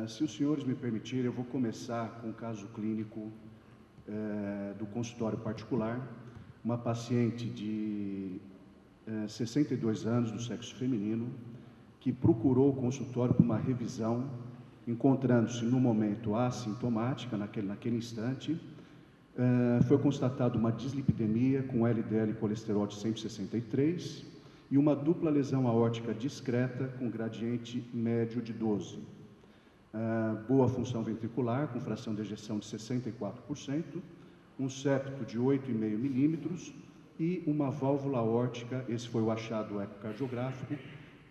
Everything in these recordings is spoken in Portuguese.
Se os senhores me permitirem, eu vou começar com o caso clínico do consultório particular, uma paciente de 62 anos, do sexo feminino, que procurou o consultório para uma revisão, encontrando-se no momento assintomática, naquele instante. Foi constatada uma dislipidemia com LDL e colesterol de 163 e uma dupla lesão aórtica discreta com gradiente médio de 12. Boa função ventricular, com fração de ejeção de 64%, um septo de 8,5 milímetros e uma válvula aórtica, esse foi o achado ecocardiográfico,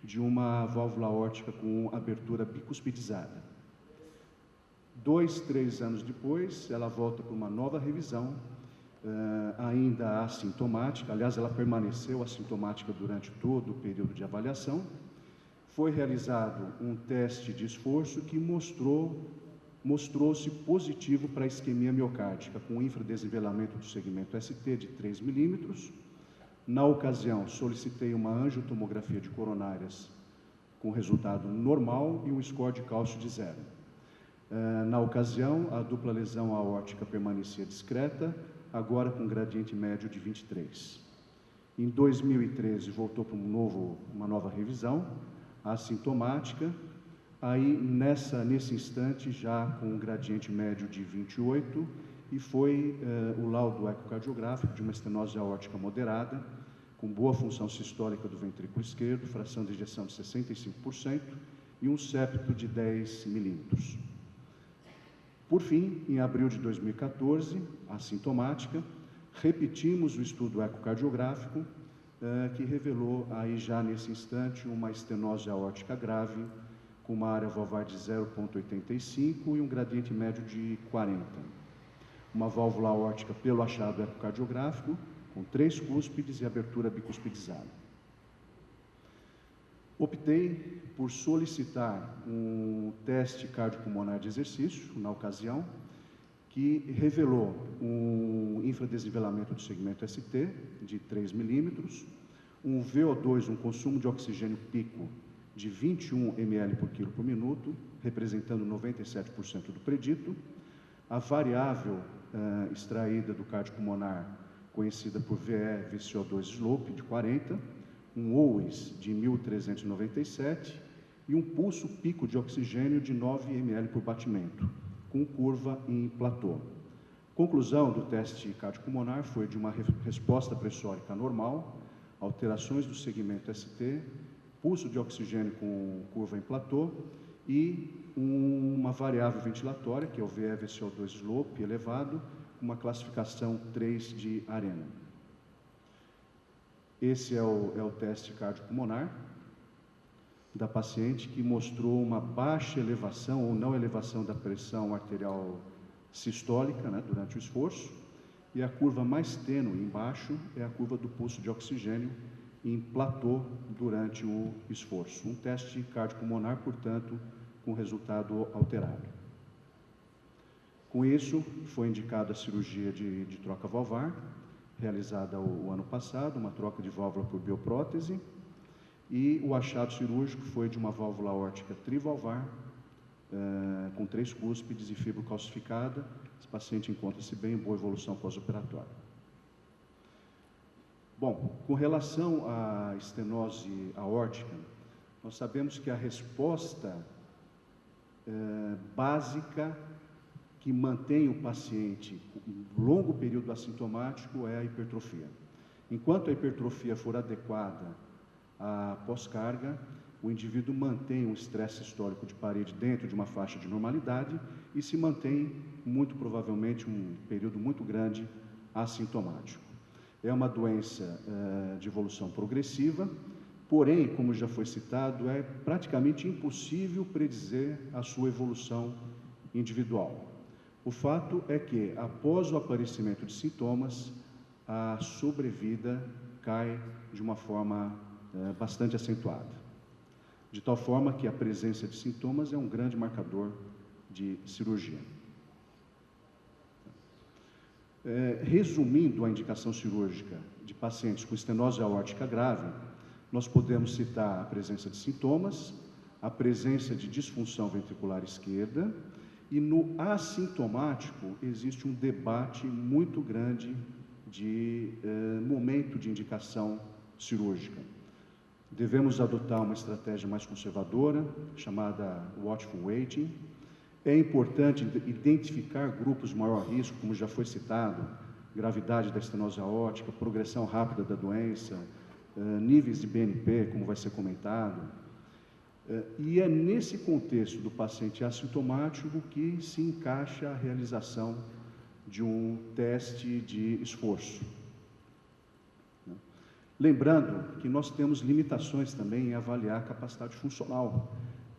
de uma válvula aórtica com abertura bicuspidizada. 2, 3 anos depois, ela volta para uma nova revisão, ainda assintomática, aliás, ela permaneceu assintomática durante todo o período de avaliação. Foi realizado um teste de esforço que mostrou-se positivo para a isquemia miocárdica, com infradesnivelamento do segmento ST de 3 milímetros. Na ocasião, solicitei uma angiotomografia de coronárias com resultado normal e um score de cálcio de 0. Na ocasião, a dupla lesão aórtica permanecia discreta, agora com gradiente médio de 23. Em 2013, voltou para uma nova revisão, assintomática, aí nesse instante já com um gradiente médio de 28, e foi o laudo ecocardiográfico de uma estenose aórtica moderada, com boa função sistólica do ventrículo esquerdo, fração de ejeção de 65% e um septo de 10 milímetros. Por fim, em abril de 2014, assintomática, repetimos o estudo ecocardiográfico, que revelou aí já nesse instante uma estenose aórtica grave, com uma área valvar de 0,85 e um gradiente médio de 40. Uma válvula aórtica pelo achado ecocardiográfico, com 3 cúspides e abertura bicuspidizada. Optei por solicitar um teste cardiopulmonar de exercício, na ocasião, que revelou um infradesnivelamento do segmento ST de 3 milímetros, um VO2, um consumo de oxigênio pico de 21 ml por quilo por minuto, representando 97% do predito, a variável extraída do cardiopulmonar, conhecida por VE/VCO2 slope de 40, um OWES de 1.397 e um pulso pico de oxigênio de 9 ml por batimento, com curva em platô. Conclusão do teste cardiopulmonar foi de uma resposta pressórica normal, alterações do segmento ST, pulso de oxigênio com curva em platô e uma variável ventilatória, que é o VE/VCO2 slope elevado, uma classificação 3 de Arena. Esse é o teste cardiopulmonar da paciente, que mostrou uma baixa elevação ou não elevação da pressão arterial sistólica, durante o esforço, e a curva mais tênue embaixo é a curva do pulso de oxigênio em platô durante o esforço. Um teste cardiopulmonar, portanto, com resultado alterado. Com isso, foi indicada a cirurgia de troca valvar, realizada o ano passado, uma troca de válvula por bioprótese, e o achado cirúrgico foi de uma válvula aórtica trivalvar, com 3 cúspides e fibro calcificada. Esse paciente encontra-se bem, em boa evolução pós-operatória. Bom, com relação à estenose aórtica, nós sabemos que a resposta básica que mantém o paciente um longo período assintomático é a hipertrofia. Enquanto a hipertrofia for adequada à pós-carga, o indivíduo mantém um estresse sistólico de parede dentro de uma faixa de normalidade e se mantém, muito provavelmente, um período muito grande assintomático. É uma doença de evolução progressiva, porém, como já foi citado, é praticamente impossível predizer a sua evolução individual. O fato é que, após o aparecimento de sintomas, a sobrevida cai de uma forma bastante acentuada, de tal forma que a presença de sintomas é um grande marcador de cirurgia. Resumindo a indicação cirúrgica de pacientes com estenose aórtica grave, nós podemos citar a presença de sintomas, a presença de disfunção ventricular esquerda, e no assintomático existe um debate muito grande de momento de indicação cirúrgica. Devemos adotar uma estratégia mais conservadora, chamada watchful waiting. É importante identificar grupos de maior risco, como já foi citado, gravidade da estenose aórtica, progressão rápida da doença, níveis de BNP, como vai ser comentado. E é nesse contexto do paciente assintomático que se encaixa a realização de um teste de esforço. Lembrando que nós temos limitações também em avaliar a capacidade funcional,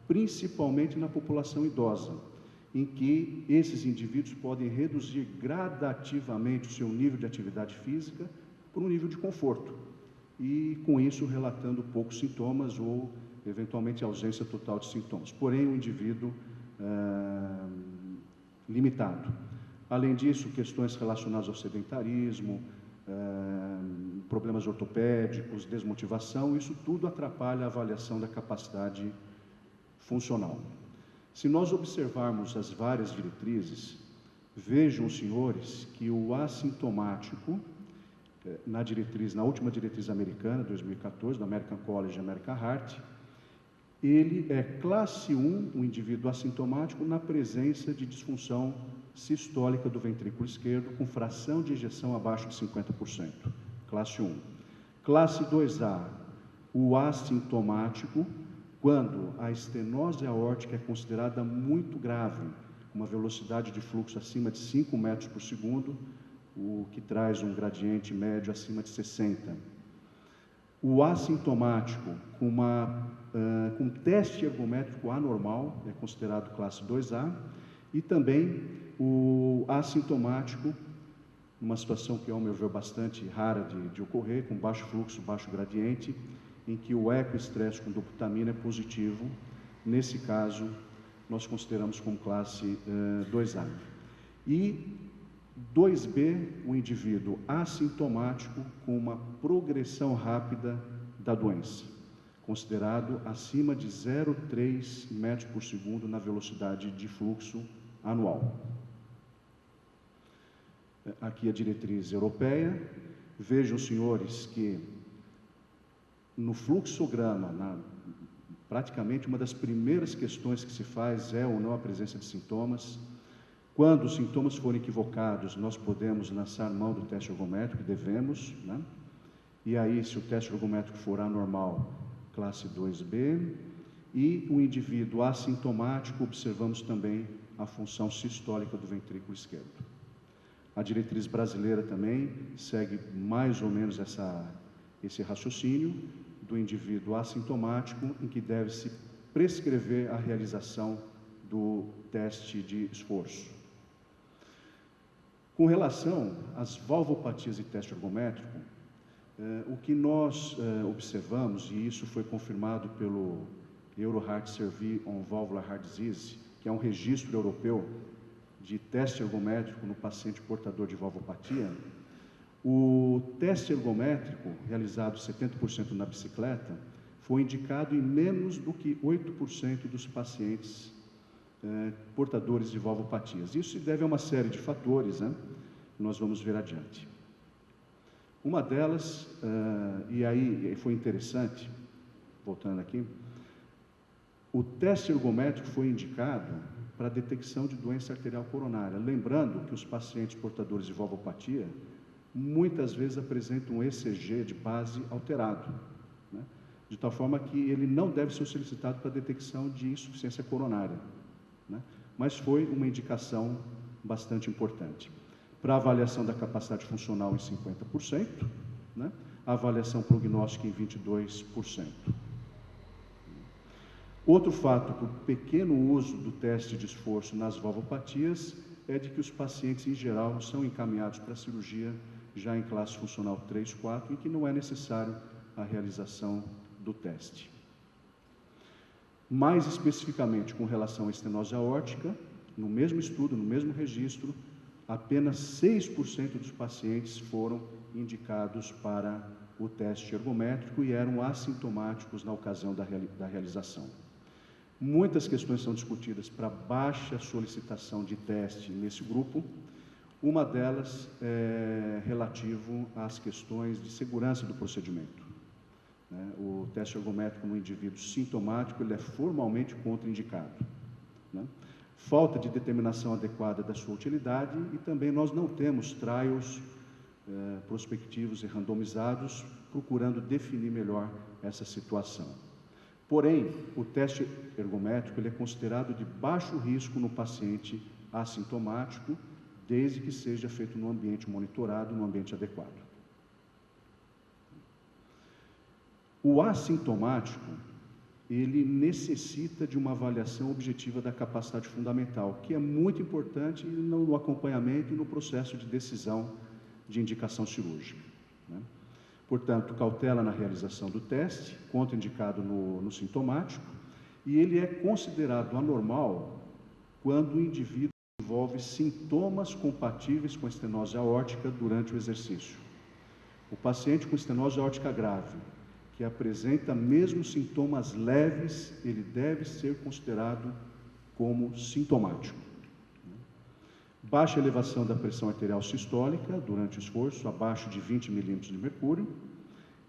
principalmente na população idosa, em que esses indivíduos podem reduzir gradativamente o seu nível de atividade física por um nível de conforto, e com isso relatando poucos sintomas ou eventualmente ausência total de sintomas, porém o indivíduo limitado. Além disso, questões relacionadas ao sedentarismo, problemas ortopédicos, desmotivação, isso tudo atrapalha a avaliação da capacidade funcional. Se nós observarmos as várias diretrizes, vejam, senhores, que o assintomático, na última diretriz americana, 2014, da American College e American Heart, ele é classe 1, um indivíduo assintomático, na presença de disfunção sistólica do ventrículo esquerdo, com fração de ejeção abaixo de 50%, classe 1. Classe 2A, o assintomático, quando a estenose aórtica é considerada muito grave, uma velocidade de fluxo acima de 5 metros por segundo, o que traz um gradiente médio acima de 60. O assintomático, com teste ergométrico anormal, é considerado classe 2A, e também o assintomático, numa situação que, ao meu ver, bastante rara de ocorrer, com baixo fluxo, baixo gradiente, em que o ecoestresse com dobutamina é positivo. Nesse caso, nós consideramos como classe 2A. E 2B, o indivíduo assintomático com uma progressão rápida da doença, considerado acima de 0,3 metros por segundo na velocidade de fluxo anual. Aqui a diretriz europeia. Vejam, senhores, que no fluxograma, praticamente uma das primeiras questões que se faz é ou não a presença de sintomas. Quando os sintomas forem equivocados, nós podemos lançar mão do teste ergométrico, devemos, né? E aí, se o teste ergométrico for anormal, classe 2B, e o indivíduo assintomático, observamos também a função sistólica do ventrículo esquerdo. A diretriz brasileira também segue mais ou menos esse raciocínio do indivíduo assintomático, em que deve-se prescrever a realização do teste de esforço. Com relação às valvopatias e teste ergométrico, o que nós observamos, e isso foi confirmado pelo Euroheart Survey on Valvular Heart Disease, que é um registro europeu de teste ergométrico no paciente portador de valvopatia, o teste ergométrico, realizado 70% na bicicleta, foi indicado em menos do que 8% dos pacientes portadores de valvopatias. Isso se deve a uma série de fatores, né? Nós vamos ver adiante. Uma delas, e aí foi interessante, voltando aqui, o teste ergométrico foi indicado para a detecção de doença arterial coronária, lembrando que os pacientes portadores de valvopatia muitas vezes apresentam um ECG de base alterado, né? De tal forma que ele não deve ser solicitado para a detecção de insuficiência coronária, né? Mas foi uma indicação bastante importante. Para a avaliação da capacidade funcional em 50%, né? A avaliação prognóstica em 22%. Outro fato, por pequeno uso do teste de esforço nas valvopatias, é de que os pacientes, em geral, são encaminhados para a cirurgia já em classe funcional 3, 4, em que não é necessário a realização do teste. Mais especificamente, com relação à estenose aórtica, no mesmo estudo, no mesmo registro, apenas 6% dos pacientes foram indicados para o teste ergométrico e eram assintomáticos na ocasião da realização. Muitas questões são discutidas para baixa solicitação de teste nesse grupo. Uma delas é relativo às questões de segurança do procedimento. O teste ergométrico no indivíduo sintomático, ele é formalmente contraindicado. Falta de determinação adequada da sua utilidade e também nós não temos trials prospectivos e randomizados procurando definir melhor essa situação. Porém, o teste ergométrico ele é considerado de baixo risco no paciente assintomático, desde que seja feito no ambiente monitorado, no ambiente adequado. O assintomático, ele necessita de uma avaliação objetiva da capacidade fundamental, que é muito importante no acompanhamento e no processo de decisão de indicação cirúrgica. Portanto, cautela na realização do teste, contraindicado no sintomático, e ele é considerado anormal quando o indivíduo desenvolve sintomas compatíveis com a estenose aórtica durante o exercício. O paciente com estenose aórtica grave, que apresenta mesmo sintomas leves, ele deve ser considerado como sintomático. Baixa elevação da pressão arterial sistólica durante o esforço, abaixo de 20 milímetros de mercúrio,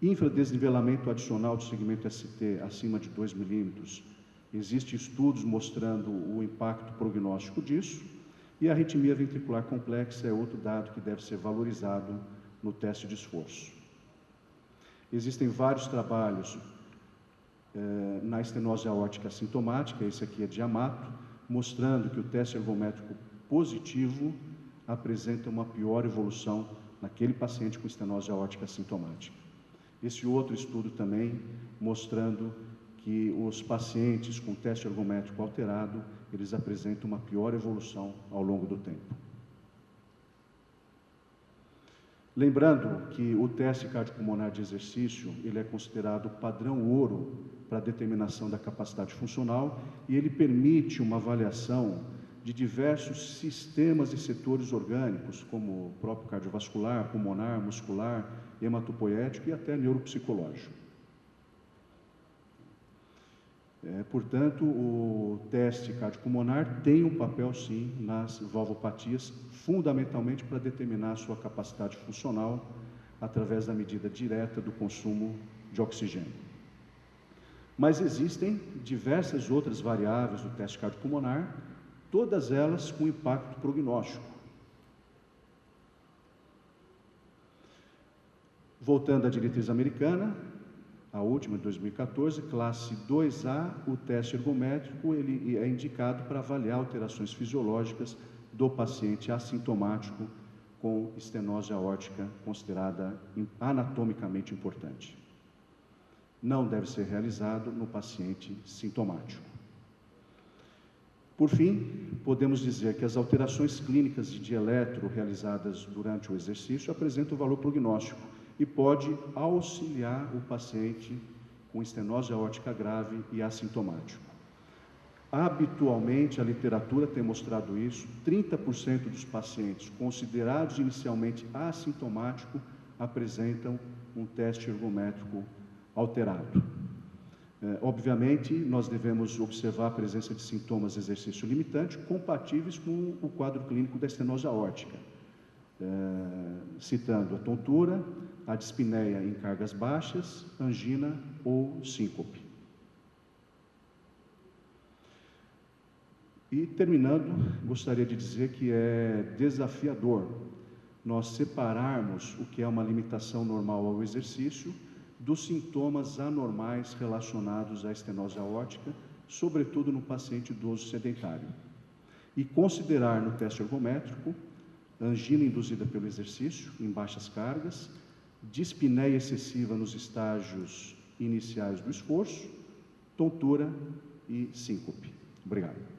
infradesnivelamento adicional do segmento ST acima de 2 milímetros, existem estudos mostrando o impacto prognóstico disso, e a arritmia ventricular complexa é outro dado que deve ser valorizado no teste de esforço. Existem vários trabalhos na estenose aórtica sintomática, esse aqui é de Amato, mostrando que o teste ergométrico positivo apresenta uma pior evolução naquele paciente com estenose aórtica sintomática. Esse outro estudo também mostrando que os pacientes com teste ergométrico alterado, eles apresentam uma pior evolução ao longo do tempo. Lembrando que o teste cardiopulmonar de exercício, ele é considerado padrão ouro para a determinação da capacidade funcional e ele permite uma avaliação de diversos sistemas e setores orgânicos, como o próprio cardiovascular, pulmonar, muscular, hematopoético e até neuropsicológico. Portanto, o teste cardiopulmonar tem um papel, sim, nas valvopatias, fundamentalmente para determinar a sua capacidade funcional através da medida direta do consumo de oxigênio. Mas existem diversas outras variáveis do teste cardiopulmonar, todas elas com impacto prognóstico. Voltando à diretriz americana, a última de 2014, classe 2A, o teste ergométrico ele é indicado para avaliar alterações fisiológicas do paciente assintomático com estenose aórtica considerada anatomicamente importante. Não deve ser realizado no paciente sintomático. Por fim, podemos dizer que as alterações clínicas de dieletro realizadas durante o exercício apresentam valor prognóstico e pode auxiliar o paciente com estenose aórtica grave e assintomático. Habitualmente, a literatura tem mostrado isso, 30% dos pacientes considerados inicialmente assintomáticos apresentam um teste ergométrico alterado. Obviamente, nós devemos observar a presença de sintomas de exercício limitante compatíveis com o quadro clínico da estenose aórtica, citando a tontura, a dispneia em cargas baixas, angina ou síncope. E terminando, gostaria de dizer que é desafiador nós separarmos o que é uma limitação normal ao exercício dos sintomas anormais relacionados à estenose aórtica, sobretudo no paciente idoso sedentário. E considerar no teste ergométrico angina induzida pelo exercício, em baixas cargas, dispneia excessiva nos estágios iniciais do esforço, tontura e síncope. Obrigado.